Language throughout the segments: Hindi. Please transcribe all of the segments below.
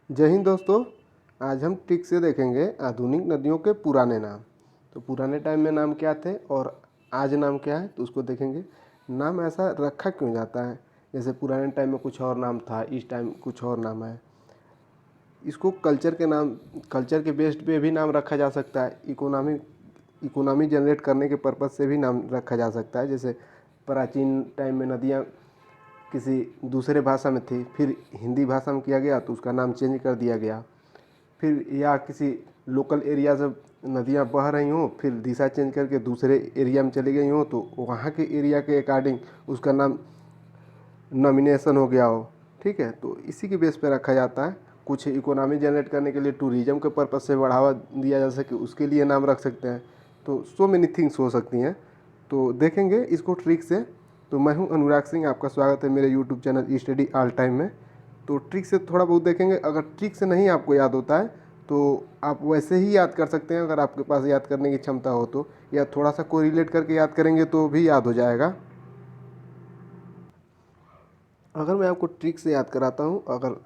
जय हिंद दोस्तों। आज हम ट्रिक से देखेंगे आधुनिक नदियों के पुराने नाम। तो पुराने टाइम में नाम क्या थे और आज नाम क्या है, तो उसको देखेंगे। नाम ऐसा रखा क्यों जाता है, जैसे पुराने टाइम में कुछ और नाम था, इस टाइम कुछ और नाम है। इसको कल्चर के बेस्ड पे भी नाम रखा जा सकता है। इकोनॉमी जनरेट करने के पर्पज़ से भी नाम रखा जा सकता है। जैसे प्राचीन टाइम में नदियाँ किसी दूसरे भाषा में थी, फिर हिंदी भाषा में किया गया तो उसका नाम चेंज कर दिया गया। फिर या किसी लोकल एरिया से नदियाँ बह रही हों, फिर दिशा चेंज करके दूसरे एरिया में चली गई हों, तो वहाँ के एरिया के अकॉर्डिंग उसका नाम नॉमिनेशन हो गया हो। ठीक है, तो इसी के बेस पे रखा जाता है। कुछ इकोनॉमी जनरेट करने के लिए, टूरिज़्म के पर्पज़ से बढ़ावा दिया जा सके, उसके लिए नाम रख सकते हैं। तो सो मेनी थिंग्स हो सकती हैं। तो देखेंगे इसको ट्रिक से। तो मैं हूं अनुराग सिंह, आपका स्वागत है मेरे YouTube channel study all time में। तो ट्रिक से थोड़ा बहुत देखेंगे। अगर ट्रिक से नहीं आपको याद होता है तो आप वैसे ही याद कर सकते हैं, अगर आपके पास याद करने की क्षमता हो तो, या थोड़ा सा कोरिलेट करके याद करेंगे तो भी याद हो जाएगा। अगर मैं आपको ट्रिक से याद कराता हूँ, अगर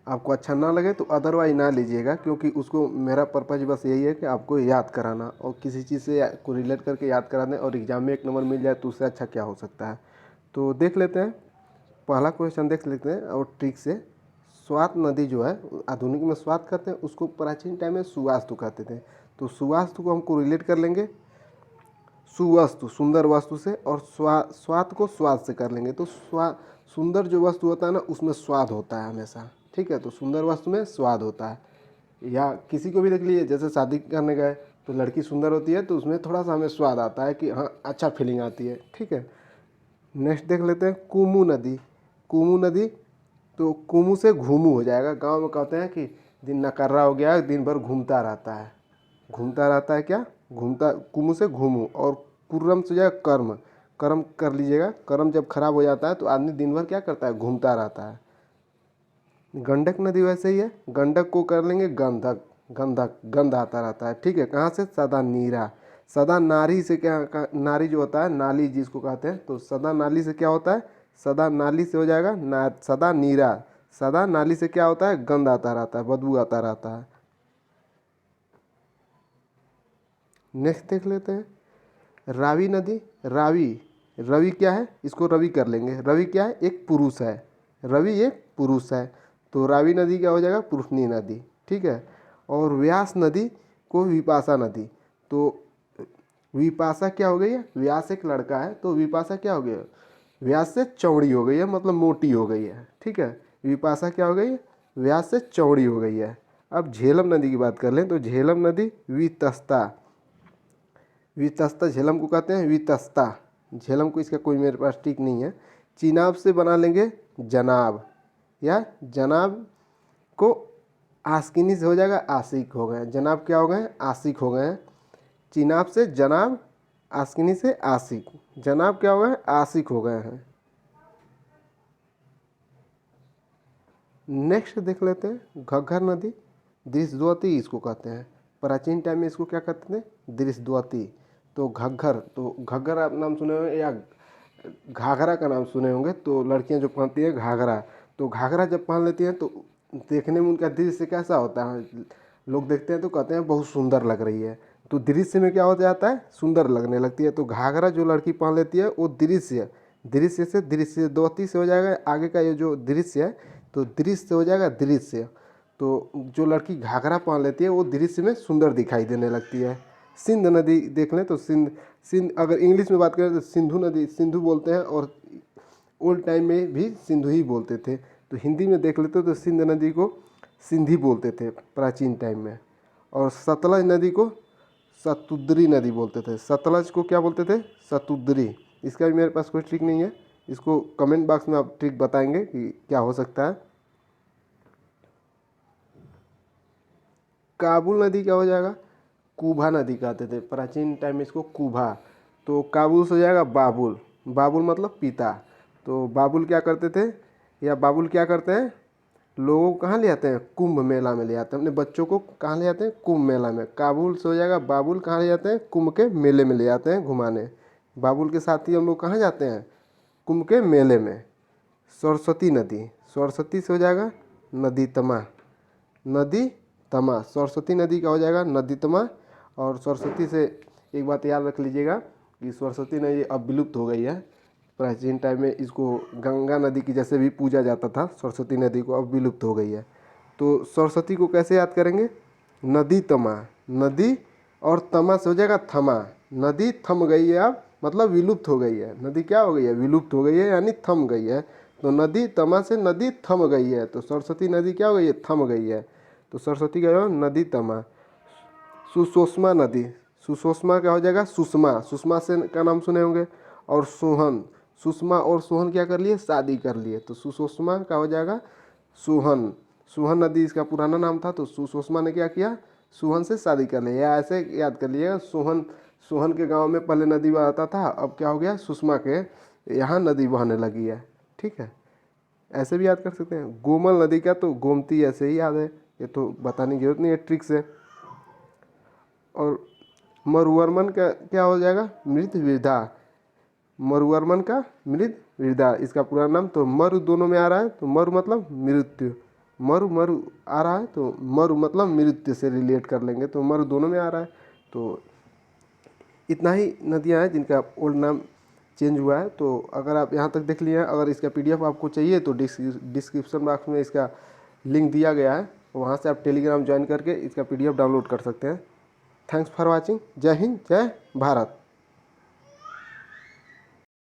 आपको अच्छा ना लगे तो अदरवाइज ना लीजिएगा, क्योंकि उसको मेरा पर्पज़ बस यही है कि आपको याद कराना, और किसी चीज़ से को रिलेट करके याद करा दें और एग्ज़ाम में 1 नंबर मिल जाए तो उससे अच्छा क्या हो सकता है। तो देख लेते हैं, पहला क्वेश्चन देख लेते हैं। और ट्रिक से, स्वात नदी जो है, आधुनिक में स्वात कहते हैं, उसको प्राचीन टाइम में सुवास्तु कहते थे। तो सुवास्तु को हमको रिलेट कर लेंगे सुवस्तु, सुंदर वस्तु से, और स्वाद को स्वाद से कर लेंगे। तो सुंदर जो वस्तु होता है ना, उसमें स्वाद होता है हमेशा। ठीक है, तो सुंदर वस्तु में स्वाद होता है। या किसी को भी देख लीजिए, जैसे शादी करने गए तो लड़की सुंदर होती है तो उसमें थोड़ा सा हमें स्वाद आता है कि हाँ, अच्छा फीलिंग आती है। ठीक है, नेक्स्ट देख लेते हैं कुमू नदी। कुमू नदी, तो कुमू से घूमू हो जाएगा। गांव में कहते हैं कि दिन नकर्रा हो गया, दिन भर घूमता रहता है। घूमता रहता है क्या, घूमता, कुमू से घूमू। और कुर्रम से जाएगा कर्म। कर्म कर लीजिएगा। कर्म जब खराब हो जाता है तो आदमी दिन भर क्या करता है, घूमता रहता है। गंडक नदी वैसे ही है। गंडक को कर लेंगे गंधक। गंधक, गंध आता रहता है। ठीक है, कहाँ से, सदा नीरा। सदा नारी से क्या, नारी जो होता है, नाली जिसको कहते हैं, तो सदा नाली से क्या होता है, सदा नाली से हो जाएगा सदा नीरा। सदा नाली से क्या होता है, गंध आता रहता है, बदबू आता रहता है। नेक्स्ट देख लेते हैं रावी नदी। रावी, रवि क्या है, इसको रवि कर लेंगे। रवि क्या है, एक पुरुष है। रवि एक पुरुष है, तो रावी नदी क्या हो जाएगा, पुरुषनी नदी। ठीक है, और व्यास नदी को विपाशा नदी। तो विपाशा क्या हो गई है, व्यास एक लड़का है, तो विपाशा क्या हो गया, व्यास से चौड़ी हो गई है, मतलब मोटी हो गई है। ठीक है, विपाशा क्या हो गई है, व्यास से चौड़ी हो गई है। अब झेलम नदी की बात कर लें तो झेलम नदी वितस्ता। वितस्ता झेलम को कहते हैं, वितस्ता झेलम को। इसका कोई मेरे पास ट्रिक नहीं है। चिनाब से बना लेंगे जनाब, या जनाब को आस्किनी से हो जाएगा आशिक हो गए। जनाब क्या हो गए, आशिक हो गए। चिनाब से जनाब, आस्किनी से आशिक। जनाब क्या हो गए, आशिक हो गए हैं। नेक्स्ट देख लेते हैं घग्घर नदी। दृश्यद्वती इसको कहते हैं। प्राचीन टाइम में इसको क्या कहते थे, दृश्यद्वती। तो घग्घर, तो घग्घर आप नाम सुने होंगे, या घाघरा का नाम सुने होंगे। तो लड़कियां जो पहनती हैं घाघरा, तो घाघरा जब पहन लेती हैं तो देखने में उनका दृश्य कैसा होता है, लोग देखते हैं तो कहते हैं बहुत सुंदर लग रही है। तो दृश्य में क्या हो जाता है, सुंदर लगने लगती है। तो घाघरा जो लड़की पहन लेती है वो दृश्य, दृश्य से, दृश्यद्वती से हो जाएगा आगे का ये जो दृश्य है, तो दृश्य से हो जाएगा दृश्य। तो जो लड़की घाघरा पहन लेती है वो दृश्य में सुंदर दिखाई देने लगती है। सिंध नदी देख लें तो सिंध, सिंध अगर इंग्लिश में बात करें तो सिंधु नदी, सिंधु बोलते हैं, और ओल्ड टाइम में भी सिंधु ही बोलते थे। तो हिंदी में देख लेते तो सिंध नदी को सिंधी बोलते थे प्राचीन टाइम में। और सतलज नदी को सतुद्री नदी बोलते थे। सतलज को क्या बोलते थे, सतुद्री। इसका भी मेरे पास कोई ट्रिक नहीं है, इसको कमेंट बॉक्स में आप ट्रिक बताएंगे कि क्या हो सकता है। काबुल नदी क्या हो जाएगा, कुभा नदी कहते थे प्राचीन टाइम में इसको, कुभा। तो काबुल से हो जाएगा बाबुल। बाबुल मतलब पिता। तो बाबुल क्या करते थे, या बाबुल क्या करते हैं, लोगों को कहाँ ले आते हैं, कुंभ मेला में ले आते हैं। अपने बच्चों को कहाँ ले आते हैं, कुंभ मेला में। काबुल से हो जाएगा बाबुल, कहाँ ले जाते हैं, कुंभ के मेले में ले आते हैं घुमाने। बाबुल के साथ ही हम लोग कहाँ जाते हैं, कुंभ के मेले में। सरस्वती नदी, सरस्वती से हो जाएगा नदी तमा। नदी तमा। सरस्वती नदी क्या हो जाएगा, नदी तमा। और सरस्वती से एक बात याद रख लीजिएगा कि सरस्वती नदी अब विलुप्त हो गई है। प्राचीन टाइम में इसको गंगा नदी की जैसे भी पूजा जाता था, सरस्वती नदी को अब विलुप्त हो गई है। तो सरस्वती को कैसे याद करेंगे, नदी तमा। नदी और तमा से हो जाएगा थमा। नदी थम गई है अब, मतलब विलुप्त हो गई है। नदी क्या हो गई है, विलुप्त हो गई है, यानी थम गई है। तो नदी तमा से नदी थम गई है, तो सरस्वती नदी क्या हो गई है, थम गई है। तो सरस्वती क्या हो, नदी तमा। सुषमा नदी, सुषमा क्या हो जाएगा, सुषमा। सुषमा से का नाम सुने होंगे। और सोहन, सुषमा और सोहन क्या कर लिए, शादी कर लिए। तो सुषमा का हो जाएगा सोहन। सोहन नदी इसका पुराना नाम था। तो सुषमा ने क्या किया, सोहन से शादी कर लिया। या ऐसे याद कर लिएगा, सोहन, सोहन के गांव में पहले नदी बहता था, अब क्या हो गया, सुषमा के यहाँ नदी बहने लगी है। ठीक है, ऐसे भी याद कर सकते हैं। गोमल नदी का तो गोमती ऐसे ही याद है, ये तो बताने की जरूरत नहीं है, ट्रिक से। और मरुवर्मन का क्या हो जाएगा, मृत विरधा। मरुवर्मन का मृत विरधा, इसका पूरा नाम। तो मरु दोनों में आ रहा है, तो मरु मतलब मृत्यु। मरु मरु आ रहा है, तो मरु मतलब मृत्यु से रिलेट कर लेंगे, तो मरु दोनों में आ रहा है। तो इतना ही नदियां हैं जिनका ओल्ड नाम चेंज हुआ है। तो अगर आप यहाँ तक देख लिए हैं, अगर इसका पीडीएफ आपको चाहिए तो डिस्क्रिप्शन बॉक्स में इसका लिंक दिया गया है, वहाँ से आप टेलीग्राम ज्वाइन करके इसका पीडीएफ डाउनलोड कर सकते हैं। Thanks for watching. जय हिंद, जय भारत।